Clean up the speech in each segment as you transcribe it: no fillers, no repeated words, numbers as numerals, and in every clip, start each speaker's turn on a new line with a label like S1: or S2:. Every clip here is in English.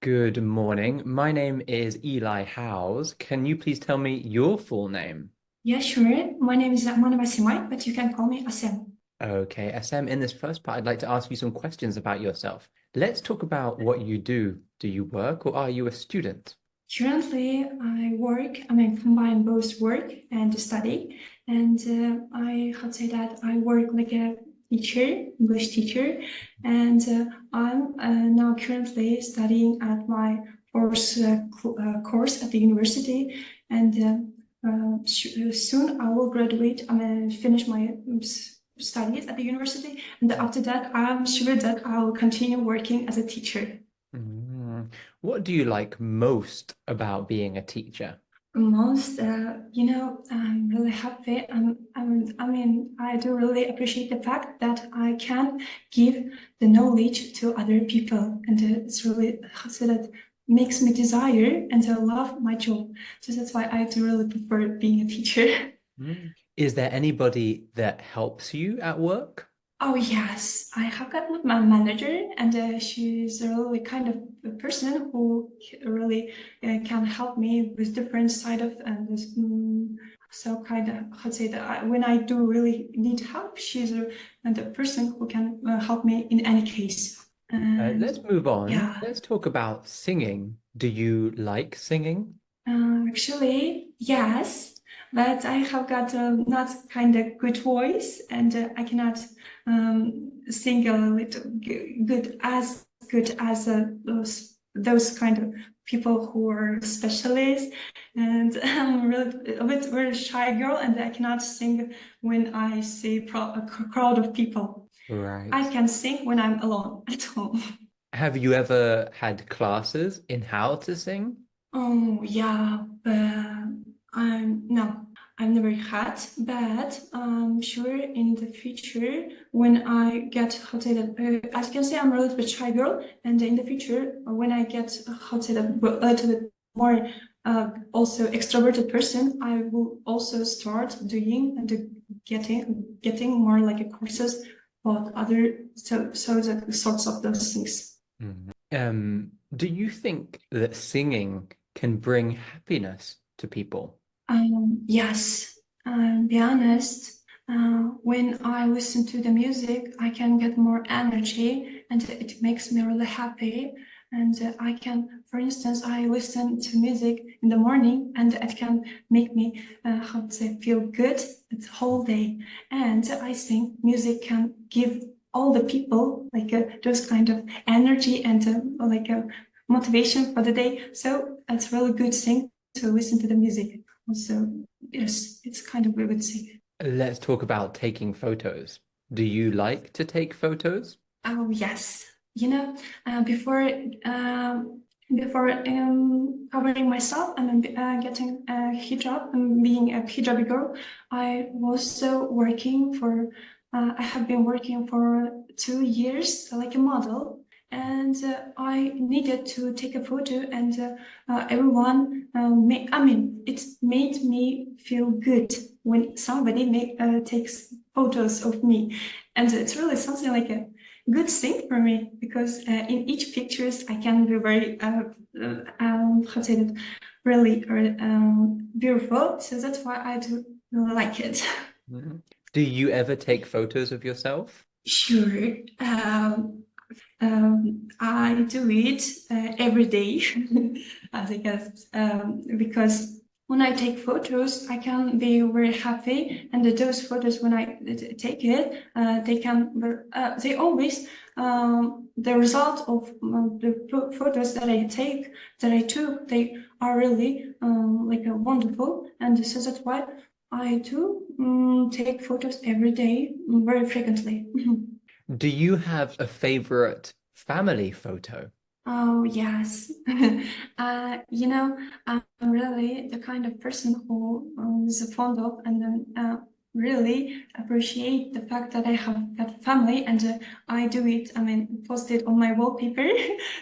S1: Good morning. My name is Eli Howes. Can you please tell me your full name?
S2: Yeah, sure. My name is Mona Basimay, but you can call me Asem.
S1: Okay, SM, in this first part, I'd like to ask you some questions about yourself. Let's talk about what you do. Do you work or are you a student?
S2: Currently, I work, I mean, combine both work and study. And I have to say that I work like a teacher, English teacher. And I'm now currently studying at my course at the university. And soon I will graduate. I'm going to finish my studies at the university. And after that, I'm sure that I will continue working as a teacher.
S1: Mm. What do you like most about being a teacher?
S2: Most, I'm really happy. I mean, I do really appreciate the fact that I can give the knowledge to other people, and it's really so that makes me desire and I love my job. So that's why I do really prefer being a teacher.
S1: Mm. Is there anybody that helps you at work?
S2: Oh yes, I have got my manager, and she's a really kind of a person who really can help me with different side of and this, so kind of how to say that when I do really need help, she's the person who can help me in any case. And
S1: Let's move on.
S2: yeah,
S1: Let's talk about singing. Do you like singing?
S2: actually, yes, but I have got a not kind of good voice, and I cannot sing a little good as those kind of people who are specialists. And I'm really a bit very shy girl, and I cannot sing when I see a crowd of people. I
S1: Right.
S2: can sing when I'm alone at home.
S1: Have you ever had classes in how to sing?
S2: Oh yeah, but no, I've never had, but I'm sure in the future when I get how to say that, as you can say, I'm a little bit shy girl, and in the future when I get how to say that a little bit more also extroverted person, I will also start doing and getting more like a courses about other so the sorts of those things.
S1: Mhm. Do you think that singing can bring happiness to people?
S2: Yes, be honest. When I listen to the music, I can get more energy and it makes me really happy. And I can, for instance, I listen to music in the morning and it can make me, how to say, feel good the whole day. And I think music can give all the people like those kind of energy and like a motivation for the day. So it's really good thing to listen to the music. So yes, it's kind of weird thing.
S1: Let's talk about taking photos. Do you like to take photos?
S2: Oh yes, you know, before covering myself and getting a hijab and being a hijabi girl, I was also working for. I have been working for 2 years like a model, and I needed to take a photo, and everyone. I mean, it made me feel good when somebody takes photos of me, and it's really something like a good thing for me because in each pictures I can be very how to say that really beautiful. So that's why I do really like it.
S1: Mhm. Do you ever take photos of yourself?
S2: Sure. I do it every day, as I guess, because when I take photos, I can be very happy, and those photos, when I take it, they always, the result of the photos that I take, that I took, they are really like wonderful, and so that's why I do take photos every day, very frequently.
S1: Do you have a favorite family photo?
S2: Oh, yes. I'm really the kind of person who is fond of and then really appreciate the fact that I have got family and I do it, I mean, post it on my wallpaper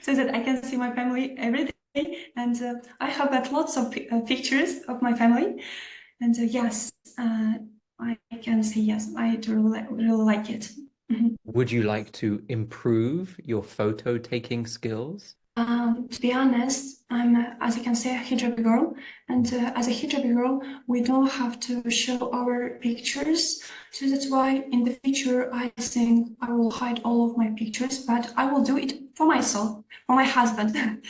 S2: so that I can see my family every day. And I have got lots of pictures of my family. And yes, I can say yes, I do really like it.
S1: Would you like to improve your photo taking skills?
S2: To be honest, I'm, as you can say, a hijabi girl, and as a hijabi girl, we don't have to show our pictures. So that's why in the future, I think I will hide all of my pictures, but I will do it for myself, for my husband.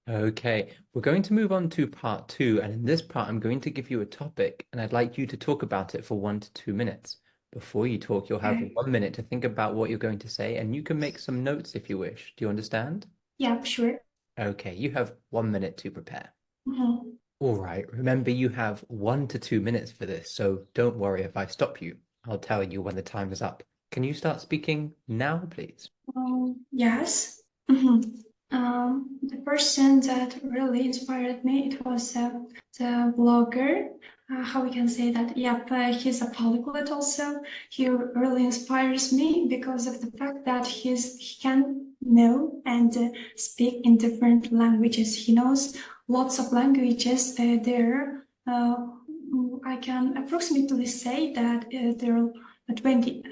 S1: Okay, we're going to move on to part two, and in this part, I'm going to give you a topic, and I'd like you to talk about it for 1 to 2 minutes. Before you talk, you'll have
S2: Okay.
S1: 1 minute to think about what you're going to say, and you can make some notes if you wish. Do you understand?
S2: Yeah, sure.
S1: Okay, you have 1 minute to prepare.
S2: Mhm.
S1: All right, remember you have 1 to 2 minutes for this, so don't worry if I stop you. I'll tell you when the time is up. Can you start speaking now, please?
S2: Yes. Mhm. The person that really inspired me, it was the blogger. How we can say that? Yep, he's a polyglot also. He really inspires me because of the fact that he can know and speak in different languages. He knows lots of languages there. I can approximately say that there are 20,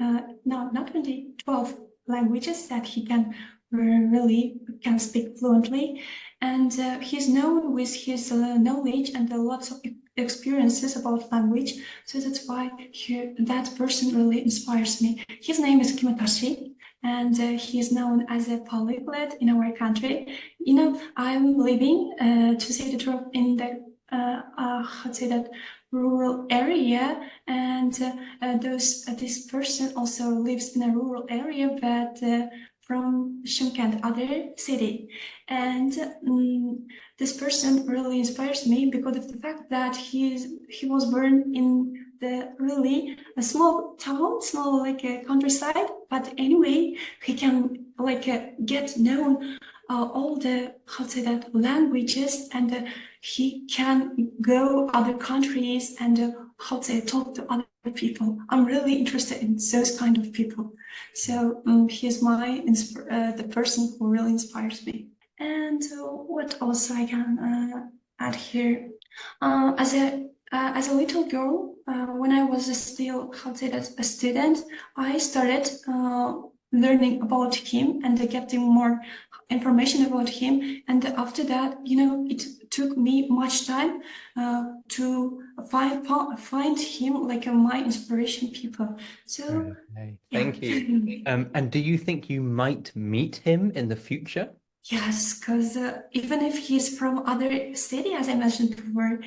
S2: no, not 20, 12 languages that he can really can speak fluently, and he's known with his knowledge and lots of experiences about language. So that's why that person really inspires me. His name is Kimatashi, and he is known as a polyglot in our country. You know, I'm living, to say the truth, in the how to say that, rural area, and this person also lives in a rural area, but from Shymkent, other city. And this person really inspires me because of the fact that he was born in the really a small town, small like a countryside. But anyway, he can like get known all the, how to say that, languages, and he can go other countries and how to say, talk to other people. I'm really interested in those kind of people. So he's the person who really inspires me. And what else I can add here? As a little girl, when I was still, how to say that, a student, I started learning about him and getting more information about him. And after that, you know, it took me much time to find him like my inspiration people. So
S1: Okay,
S2: yeah.
S1: thank you. And do you think you might meet him in the future?
S2: Yes, because even if he's from other city, as I mentioned before,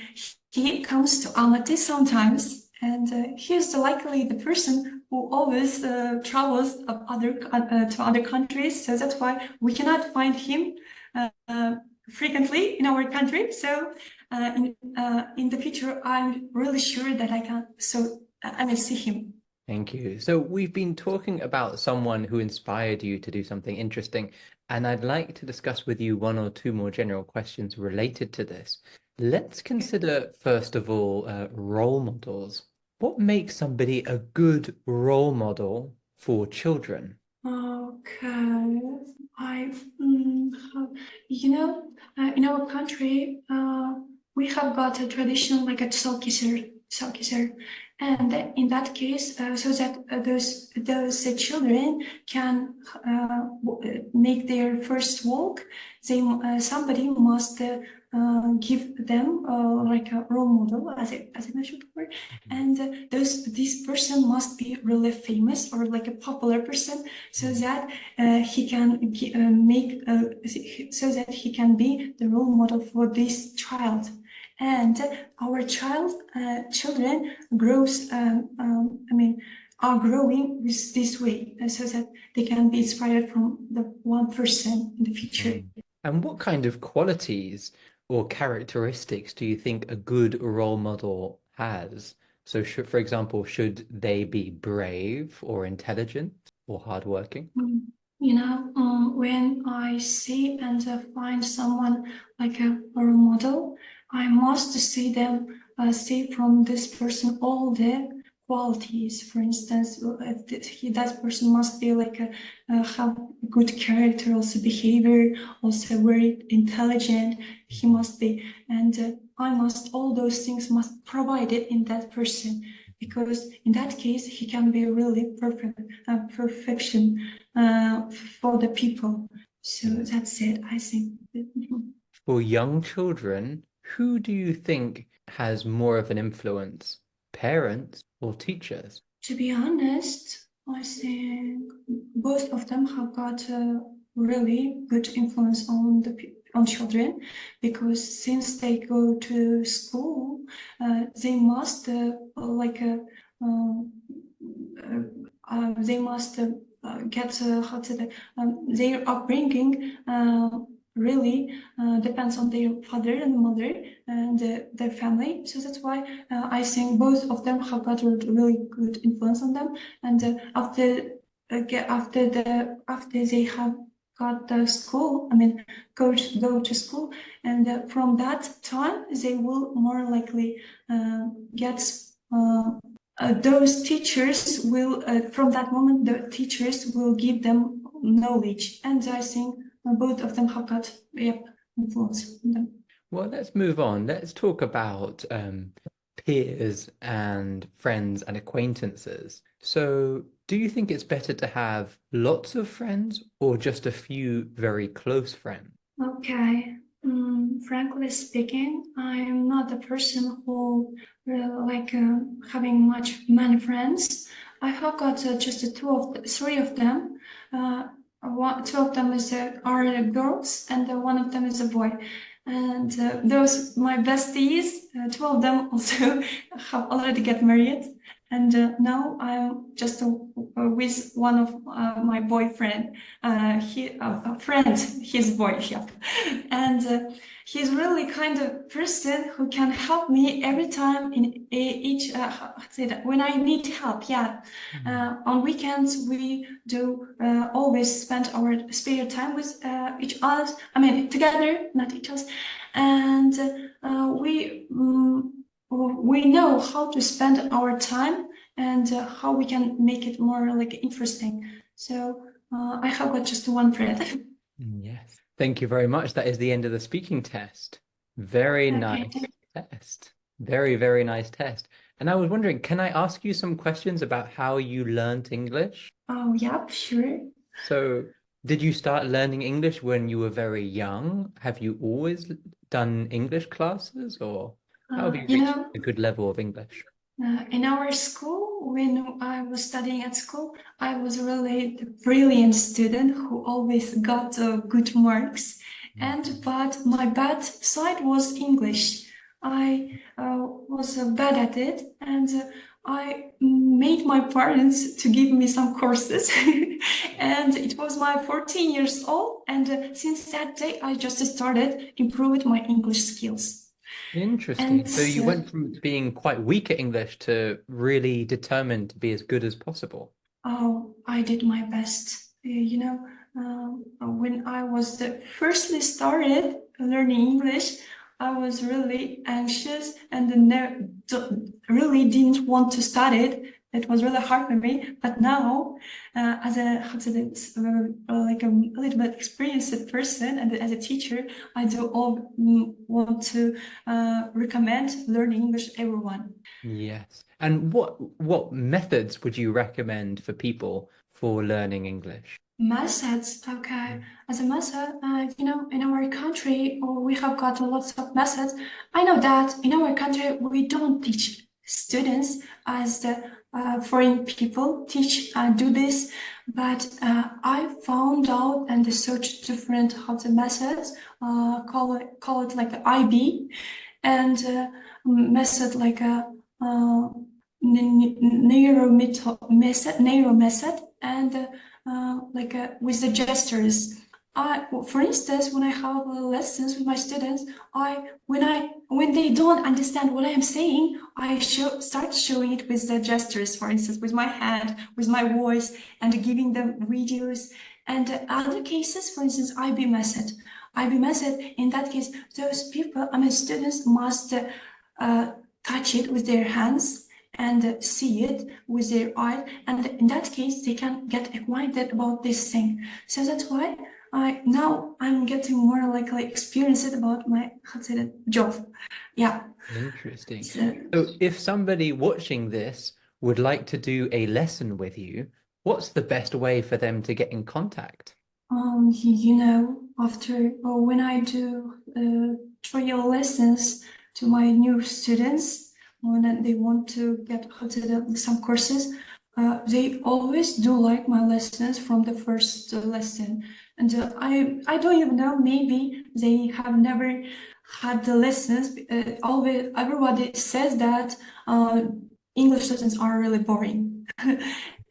S2: he comes to Almaty sometimes, and he's likely the person who always travels to other countries. So that's why we cannot find him uh, frequently in our country. So in the future, I'm really sure that I can. So I will see him.
S1: Thank you. So we've been talking about someone who inspired you to do something interesting, and I'd like to discuss with you one or two more general questions related to this. Let's consider, first of all, role models. What makes somebody a good role model for children?
S2: Okay, I, you know, in our country, we have got a tradition like a Tsalkisar, and in that case, so that those children can make their first walk, somebody must give them like a role model, as I mentioned before, and this person must be really famous or like a popular person, so that he can make so that he can be the role model for this child. And our children grows I mean are growing with this way, so that they can be inspired from the one person in the future.
S1: Mm. And what kind of qualities or characteristics do you think a good role model has? So, for example, should they be brave or intelligent or hardworking?
S2: You know, when I see and find someone like a role model, I must see them, see from this person all the qualities. For instance, that person must be like have good character, also behavior, also very intelligent. He must be, and all those things must provide it in that person, because in that case he can be really perfection for the people. So that's it, I think.
S1: For young children, who do you think has more of an influence? Parents or teachers?
S2: To be honest, I think both of them have got a really good influence on on children, because since they go to school, they must they must get how to say, their upbringing really depends on their father and mother and their family. So that's why I think both of them have got a really good influence on them. And after they have got the school, I mean, go to school, and from that time they will more likely get. Those teachers will, from that moment, the teachers will give them knowledge, and I think both of them have got influence on them.
S1: Well, let's move on. Let's talk about peers and friends and acquaintances. So, do you think it's better to have lots of friends or just a few very close friends?
S2: Okay. Frankly speaking, I'm not a person who like having many friends. I have got just three of them. Two of them are girls, and one of them is a boy. And those my besties, two of them also have already get married, and now I'm just with one of my boyfriend. A friend, his boy, yeah. And he's really kind of person who can help me every time in each say that when I need help. Yeah, on weekends we do always spend our spare time with each other. I mean, together, not each other, and we know how to spend our time and how we can make it more like interesting. So I have got just one friend.
S1: Yes. Thank you very much. That is the end of the speaking test. Very
S2: Okay.
S1: nice test. Very, very nice test. And I was wondering, can I ask you some questions about how you learned English?
S2: Oh, yeah, sure.
S1: So, did you start learning English when you were very young? Have you always done English classes, or how have you
S2: You
S1: reached
S2: know,
S1: a good level of English?
S2: in our school, when I was studying at school, I was really the brilliant student who always got good marks. But my bad side was English. I was bad at it, and I made my parents to give me some courses. And it was my 14 years old, and since that day, I just started improving my English skills.
S1: Interesting.
S2: And
S1: So you went from being quite weak at English to really determined to be as good as possible.
S2: oh, I did my best. When I was firstly started learning English, I was really anxious and really didn't want to study it. It was really hard for me. But now, as a how to say this, like a little bit experienced person and as a teacher, I do all want to recommend learning English to everyone.
S1: Yes. And what methods would you recommend for people for learning English?
S2: Methods, okay. As a method, in our country, we have got lots of methods. I know that in our country, we don't teach students as the foreign people do this, but I found out and searched different how the methods, call it like the IB, and method like a narrow method, and with the gestures. For instance, when I have lessons with my students, when they don't understand what I am saying, start showing it with the gestures. For instance, with my hand, with my voice, and giving them videos. And other cases, for instance, IB method. IB method. In that case, those people, I mean, students must touch it with their hands and see it with their eyes, and in that case they can get acquainted about this thing. So that's why I'm getting more likely experienced about my job. Yeah.
S1: Interesting.
S2: So,
S1: So if somebody watching this would like to do a lesson with you, what's the best way for them to get in contact?
S2: You know, after or when I do trial lessons to my new students, when they want to get some courses, they always do like my lessons from the first lesson. And I don't even know, maybe they have never had the lessons. Always, everybody says that English lessons are really boring.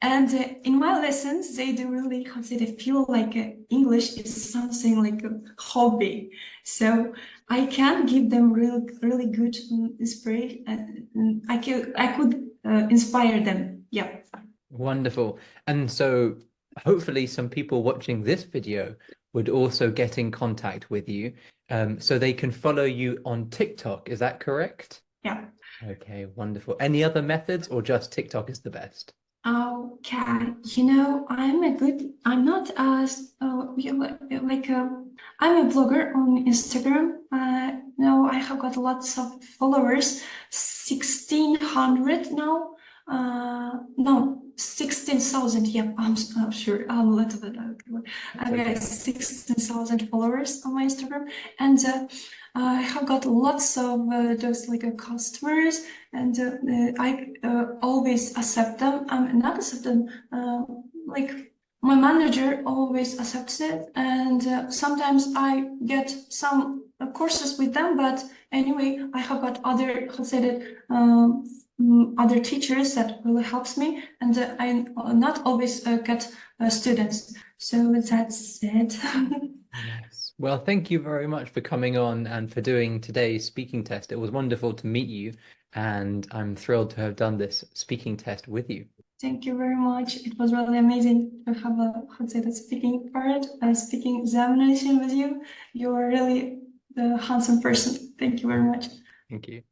S2: And in my lessons, they do really, how to say, they feel like English is something like a hobby. So I can give them really good inspiration. I could inspire them. Yeah.
S1: Wonderful. And so hopefully some people watching this video would also get in contact with you, so they can follow you on TikTok. Is that correct?
S2: Yeah.
S1: Okay, wonderful. Any other methods or just TikTok is the best?
S2: Okay, you know, I'm not as, like, I'm a blogger on Instagram. No, I have got lots of followers, 1,600 now. No, 16,000. Yep, I'm sure. I'm a little bit. I've got
S1: Okay.
S2: 16,000 followers on my Instagram, and I have got lots of those like customers, and I always accept them. Not accept them. Like my manager always accepts it, and sometimes I get some courses with them. But anyway, I have got other considered other teachers that really helps me, and I not always get students. So that's it.
S1: Yes. Well, thank you very much for coming on and for doing today's speaking test. It was wonderful to meet you, and I'm thrilled to have done this speaking test with you.
S2: Thank you very much. It was really amazing to have a, how to say, the speaking part, speaking examination with you. You are really the handsome person. Thank you very much.
S1: Thank you.